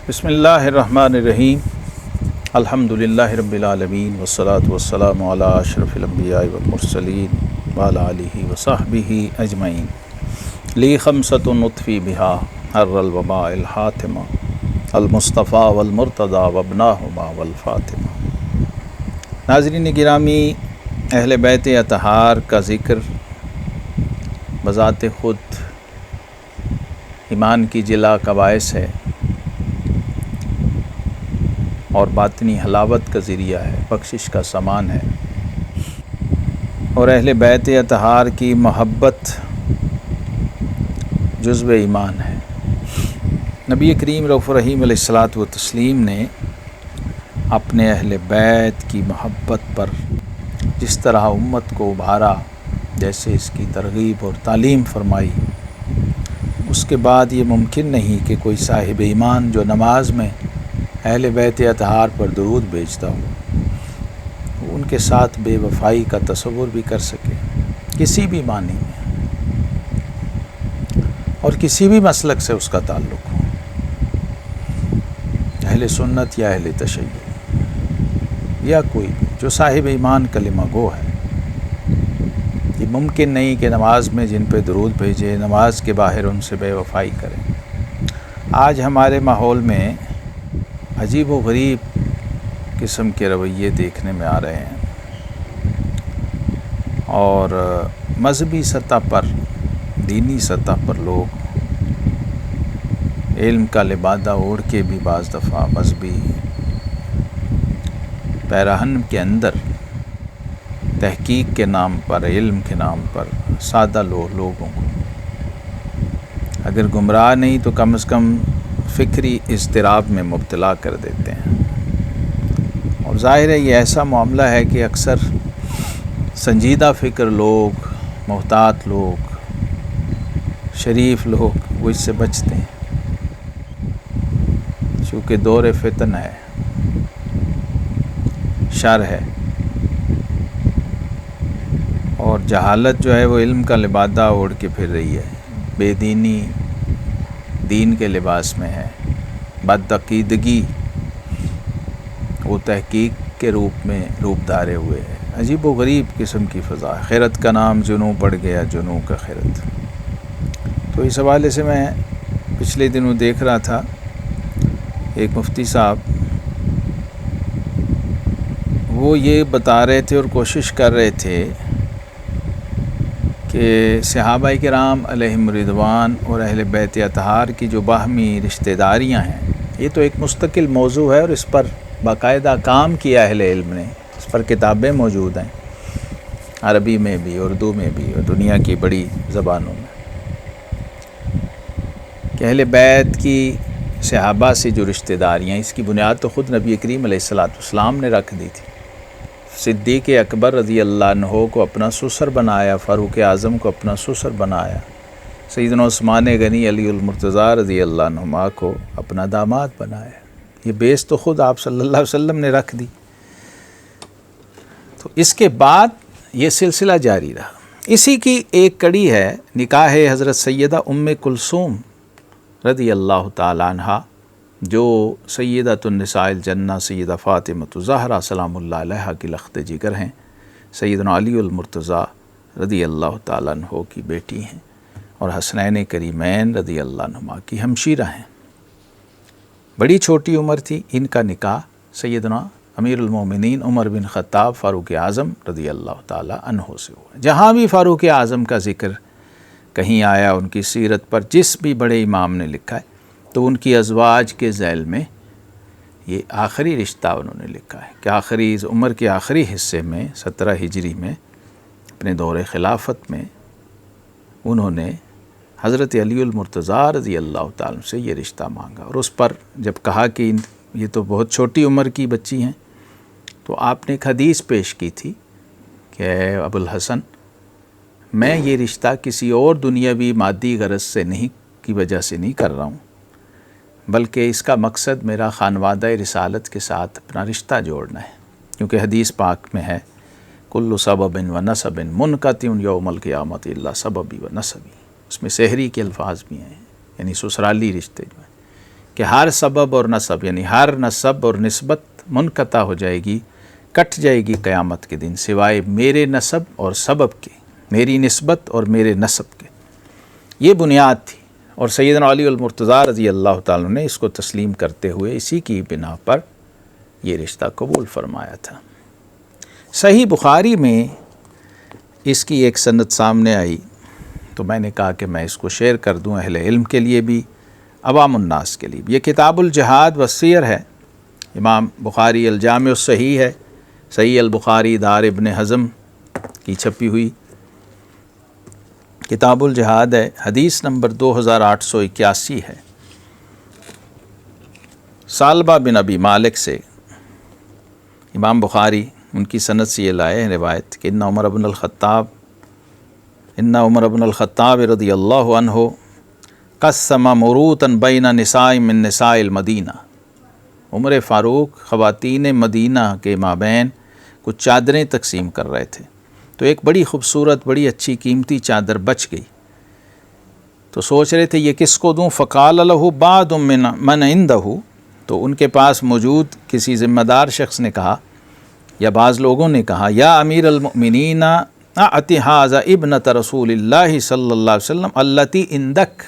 بسم اللہ الرحمن الرحیم الحمدللہ رب العالمین والصلاة والسلام علی اشرف الانبیاء والمرسلین وعلی آلہ وصحبہ اجمعین لی خمسۃ نطفی بہا حر الوباء الحاتمہ المصطفیٰ والمرتضیٰ وابناہما والفاطمہ۔ ناظرین گرامی، اہل بیت اطہار کا ذکر بذات خود ایمان کی جلا کا باعث ہے اور باطنی حلاوت کا ذریعہ ہے، بخشش کا سامان ہے، اور اہل بیت اطہار کی محبت جزو ایمان ہے۔ نبی کریم رؤوف رحیم علیہ الصلاۃ والتسلیم نے اپنے اہل بیت کی محبت پر جس طرح امت کو ابھارا، جیسے اس کی ترغیب اور تعلیم فرمائی، اس کے بعد یہ ممکن نہیں کہ کوئی صاحب ایمان جو نماز میں اہل بیت اطہار پر درود بھیجتا ہو ان کے ساتھ بے وفائی کا تصور بھی کر سکے، کسی بھی معنی میں اور کسی بھی مسلک سے اس کا تعلق ہو، اہل سنت یا اہل تشیع یا کوئی بھی جو صاحب ایمان کلمہ گو ہے۔ یہ ممکن نہیں کہ نماز میں جن پہ درود بھیجے، نماز کے باہر ان سے بے وفائی کریں۔ آج ہمارے ماحول میں عجیب و غریب قسم کے رویے دیکھنے میں آ رہے ہیں، اور مذہبی سطح پر، دینی سطح پر لوگ علم کا لبادہ اوڑھ کے بھی بعض دفعہ مذہبی پیراہن کے اندر تحقیق کے نام پر، علم کے نام پر سادہ لوگوں کو اگر گمراہ نہیں تو کم از کم فکری اضطراب میں مبتلا کر دیتے ہیں۔ اور ظاہر ہے یہ ایسا معاملہ ہے کہ اکثر سنجیدہ فکر لوگ، محتاط لوگ، شریف لوگ وہ اس سے بچتے ہیں، چونکہ دور فتن ہے، شر ہے، اور جہالت جو ہے وہ علم کا لبادہ اوڑھ کے پھر رہی ہے، بے دینی دین کے لباس میں ہے، بدعقیدگی وہ تحقیق کے روپ میں روپ دھارے ہوئے ہے۔ عجیب و غریب قسم کی فضا ہے، خیرت کا نام جنوں پڑ گیا، جنوں کا خیرت۔ تو اس حوالے سے میں پچھلے دنوں دیکھ رہا تھا، ایک مفتی صاحب وہ یہ بتا رہے تھے اور کوشش کر رہے تھے کہ صحابہ کرام علیہم رضوان اور اہل بیت اطہار کی جو باہمی رشتہ داریاں ہیں، یہ تو ایک مستقل موضوع ہے اور اس پر باقاعدہ کام کیا اہل علم نے، اس پر کتابیں موجود ہیں، عربی میں بھی، اردو میں بھی، اور دنیا کی بڑی زبانوں میں، کہ اہل بیت کی صحابہ سے جو رشتہ داریاں، اس کی بنیاد تو خود نبی کریم علیہ السلام نے رکھ دی تھی۔ صدیق اکبر رضی اللہ عنہ کو اپنا سسر بنایا، فاروق اعظم کو اپنا سسر بنایا، سیدنا عثمان غنی علی المرتضیٰ رضی اللہ عنہما کو اپنا داماد بنایا۔ یہ بیس تو خود آپ صلی اللہ علیہ وسلم نے رکھ دی۔ تو اس کے بعد یہ سلسلہ جاری رہا۔ اسی کی ایک کڑی ہے نکاح حضرت سیدہ ام کلثوم رضی اللہ تعالی عنہ، جو سیدۃ النساء الجنہ سیدہ فاطمہ الزہرا سلام اللہ علیہا کی لخت جگر ہیں، سیدنا علی المرتضیٰ رضی اللہ تعالیٰ عنہ کی بیٹی ہیں، اور حسنین کریمین رضی اللہ عنہما کی ہمشیرہ ہیں۔ بڑی چھوٹی عمر تھی ان کا نکاح سیدنا امیر المومنین عمر بن خطاب فاروق اعظم رضی اللہ تعالیٰ عنہ سے ہوا۔ جہاں بھی فاروق اعظم کا ذکر کہیں آیا، ان کی سیرت پر جس بھی بڑے امام نے لکھا ہے، تو ان کی ازواج کے ذیل میں یہ آخری رشتہ انہوں نے لکھا ہے کہ آخری عمر کے آخری حصے میں 17 ہجری میں اپنے دور خلافت میں انہوں نے حضرت علی المرتضیٰ رضی اللہ تعالیٰ سے یہ رشتہ مانگا، اور اس پر جب کہا کہ یہ تو بہت چھوٹی عمر کی بچی ہیں، تو آپ نے ایک حدیث پیش کی تھی کہ اے ابو الحسن، میں یہ رشتہ کسی اور دنیاوی مادی غرض سے نہیں کی وجہ سے نہیں کر رہا ہوں، بلکہ اس کا مقصد میرا خانوادہ رسالت کے ساتھ اپنا رشتہ جوڑنا ہے، کیونکہ حدیث پاک میں ہے کل سبب و نسب منقطع یوم القیامت الا سببی و نسبی، اس میں سحری کے الفاظ بھی ہیں، یعنی سسرالی رشتے جو ہیں کہ ہر سبب اور نسب یعنی ہر نسب اور نسبت منقطع ہو جائے گی، کٹ جائے گی قیامت کے دن، سوائے میرے نسب اور سبب کے، میری نسبت اور میرے نسب کے۔ یہ بنیاد تھی، اور سیدنا علی المرتضیٰ رضی اللہ تعالیٰ نے اس کو تسلیم کرتے ہوئے اسی کی بنا پر یہ رشتہ قبول فرمایا تھا۔ صحیح بخاری میں اس کی ایک سند سامنے آئی، تو میں نے کہا کہ میں اس کو شیئر کر دوں اہل علم کے لیے بھی، عوام الناس کے لیے بھی۔ یہ کتاب الجہاد والسیر ہے، امام بخاری الجامع الصحیح ہے، صحیح البخاری دار ابن حزم کی چھپی ہوئی کتاب الجہاد ہے، حدیث نمبر 2881 ہے۔ ثعلبہ بن ابی مالک سے امام بخاری ان کی سند سے یہ لائے ہیں روایت کہ ان عمر بن الخطاب رضی اللہ عنہ قسم مروتا بین نساء من نساء المدینہ، عمر فاروق خواتین مدینہ کے مابین کچھ چادریں تقسیم کر رہے تھے، تو ایک بڑی خوبصورت بڑی اچھی قیمتی چادر بچ گئی، تو سوچ رہے تھے یہ کس کو دوں، فقال له بعض من عنده، تو ان کے پاس موجود کسی ذمہ دار شخص نے کہا یا بعض لوگوں نے کہا، یا امیر المؤمنین اعط ھذا ابنۃ رسول اللہ صلی اللہ علیہ وسلم التی عندک،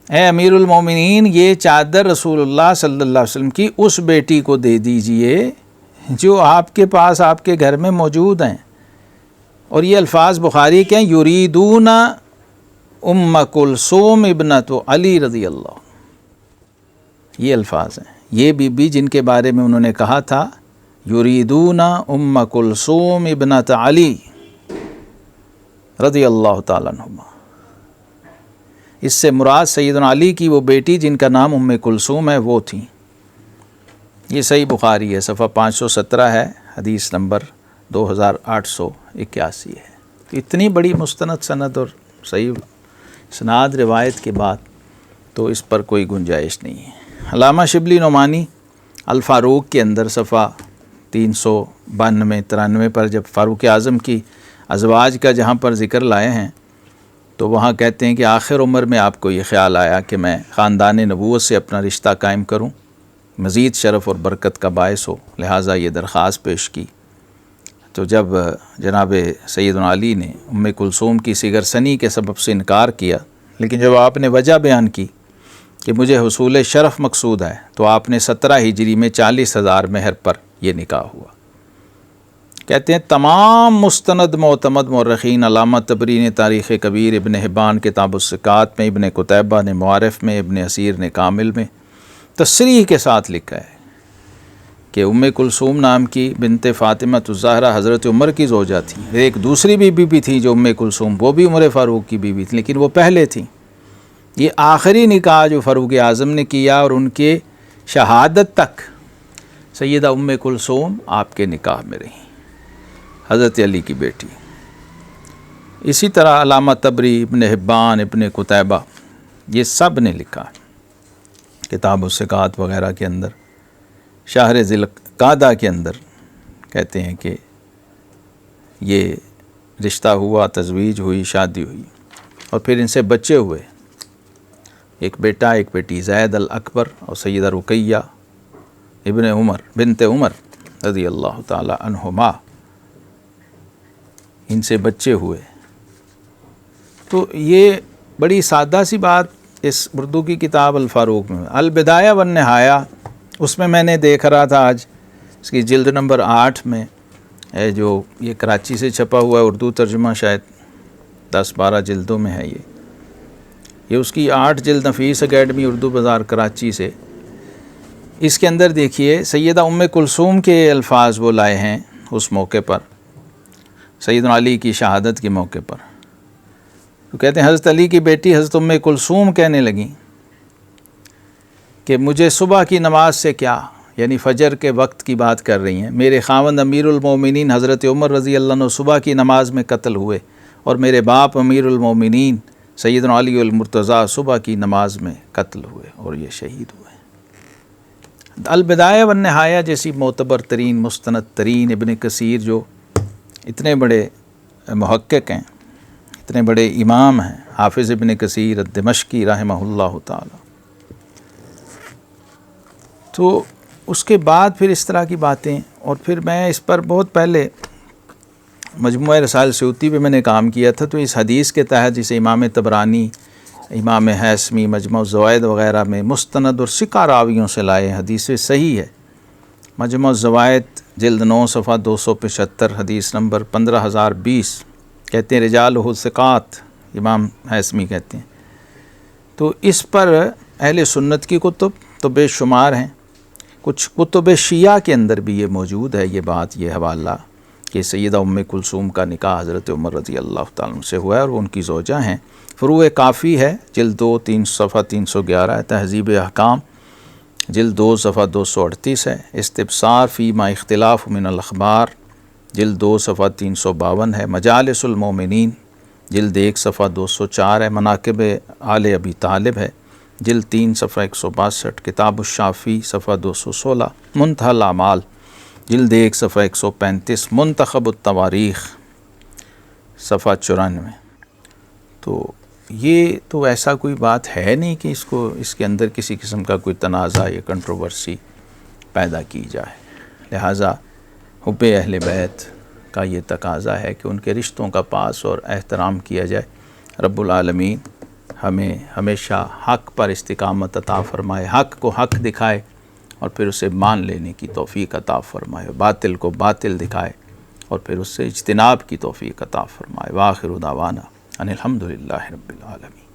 اے امیر المومنین یہ چادر رسول اللہ صلی اللہ علیہ وسلم کی اس بیٹی کو دے دیجئے جو آپ کے پاس آپ کے گھر میں موجود ہیں۔ اور یہ الفاظ بخاری کے ہیں، یریدون ام کلثوم ابنۃ علی رضی اللہ، یہ الفاظ ہیں، یہ بی بی جن کے بارے میں انہوں نے کہا تھا یریدون ام کلثوم ابنۃ علی رضی اللہ تعالیٰ عنہما، اس سے مراد سیدنا علی کی وہ بیٹی جن کا نام ام کلثوم ہے وہ تھیں۔ یہ صحیح بخاری ہے، صفحہ 517 ہے، حدیث نمبر 2881 ہے۔ تو اتنی بڑی مستند سند اور صحیح اسناد روایت کے بعد تو اس پر کوئی گنجائش نہیں ہے۔ علامہ شبلی نعمانی الفاروق کے اندر صفحہ 392-93 پر جب فاروق اعظم کی ازواج کا جہاں پر ذکر لائے ہیں تو وہاں کہتے ہیں کہ آخر عمر میں آپ کو یہ خیال آیا کہ میں خاندان نبوت سے اپنا رشتہ قائم کروں، مزید شرف اور برکت کا باعث ہو، لہٰذا یہ درخواست پیش کی۔ تو جب جناب سیدنا علی نے ام کلثوم کی صغر سنی کے سبب سے انکار کیا، لیکن جب آپ نے وجہ بیان کی کہ مجھے حصول شرف مقصود ہے، تو آپ نے 17 ہجری میں 40,000 مہر پر یہ نکاح ہوا۔ کہتے ہیں تمام مستند معتمد مورخین، علامہ طبری نے تاریخ کبیر، ابن حبان کتاب الثقات میں، ابن قتیبہ نے معارف میں، ابن اسیر نے کامل میں تصریح کے ساتھ لکھا ہے کہ ام کلثوم نام کی بنت فاطمہ الزہرا حضرت عمر کی زوجہ تھی۔ ایک دوسری بیوی بھی تھی جو ام کلثوم، وہ بھی عمر فاروق کی بیوی تھی، لیکن وہ پہلے تھیں۔ یہ آخری نکاح جو فاروق اعظم نے کیا اور ان کے شہادت تک سیدہ ام کلثوم آپ کے نکاح میں رہیں، حضرت علی کی بیٹی۔ اسی طرح علامہ طبری، ابن حبان، ابن قتیبہ، یہ سب نے لکھا کتاب الثقات وغیرہ کے اندر، شہر ذی القعدہ کے اندر کہتے ہیں کہ یہ رشتہ ہوا، تزویج ہوئی، شادی ہوئی، اور پھر ان سے بچے ہوئے، ایک بیٹا ایک بیٹی، زید الاکبر اور سیدہ رقیہ ابن عمر بنت عمر رضی اللہ تعالی عنہما، ان سے بچے ہوئے۔ تو یہ بڑی سادہ سی بات اس اردو کی کتاب الفاروق میں، البدایہ والنہایہ، اس میں نے دیکھ رہا تھا آج اس کی جلد نمبر 8 میں ہے، جو یہ کراچی سے چھپا ہوا ہے، اردو ترجمہ شاید 10-12 جلدوں میں ہے یہ اس کی 8 جلد نفیس اکیڈمی اردو بازار کراچی سے۔ اس کے اندر دیکھیے سیدہ ام کلثوم کے الفاظ وہ لائے ہیں اس موقع پر، سیدنا علی کی شہادت کے موقع پر۔ تو کہتے ہیں حضرت علی کی بیٹی حضرت ام کلثوم کہنے لگیں کہ مجھے صبح کی نماز سے کیا، یعنی فجر کے وقت کی بات کر رہی ہیں، میرے خاوند امیر المومنین حضرت عمر رضی اللہ عنہ صبح کی نماز میں قتل ہوئے، اور میرے باپ امیر المومنین سیدنا علی المرتضیٰ صبح کی نماز میں قتل ہوئے اور یہ شہید ہوئے۔ البدایہ والنہایہ جیسی معتبر ترین مستند ترین، ابن کثیر جو اتنے بڑے محقق ہیں، اتنے بڑے امام ہیں، حافظ ابن کثیر الدمشقی رحمہ اللہ تعالی، تو اس کے بعد پھر اس طرح کی باتیں، اور پھر میں اس پر بہت پہلے مجموعہ رسائل سیوطی پہ میں نے کام کیا تھا، تو اس حدیث کے تحت جسے امام طبرانی، امام حیثمی مجموع الزوائد وغیرہ میں مستند اور ثقہ راویوں سے لائے، حدیث صحیح ہے۔ مجموع الزوائد جلد 9 صفحہ 275 حدیث نمبر 15020 کہتے ہیں رجالہ ثقات، امام حیثمی کہتے ہیں۔ تو اس پر اہل سنت کی کتب تو بے شمار ہیں، کچھ کتب شیعہ کے اندر بھی یہ موجود ہے یہ بات، یہ حوالہ کہ سیدہ ام کلثوم کا نکاح حضرت عمر رضی اللہ تعالیٰ عنہ سے ہوا ہے اور وہ ان کی زوجہ ہیں۔ فروع کافی ہے جلد 2 3 صفحہ 311 ہے، تہذیب احکام جلد 2 صفحہ 238 ہے، استبصار فی ما اختلاف من الاخبار جلد 2 صفحہ 352 ہے، مجالس المومنین جلد 1 صفحہ 204 ہے، مناقب آل ابی طالب ہے جلد 3 صفحہ 162، کتاب الشافی صفحہ 216، منتہی الاعمال جلد 1 صفحہ 135، منتخب التواریخ صفحہ 94۔ تو یہ تو ایسا کوئی بات ہے نہیں کہ اس کے اندر کسی قسم کا کوئی تنازع یا کنٹروورسی پیدا کی جائے، لہٰذا حب اہل بیت کا یہ تقاضا ہے کہ ان کے رشتوں کا پاس اور احترام کیا جائے۔ رب العالمین ہمیں ہمیشہ حق پر استقامت عطا فرمائے، حق کو حق دکھائے اور پھر اسے مان لینے کی توفیق عطا فرمائے، باطل کو باطل دکھائے اور پھر اس سے اجتناب کی توفیق عطا فرمائے۔ وآخر دعوانا ان الحمد للہ رب العالمین۔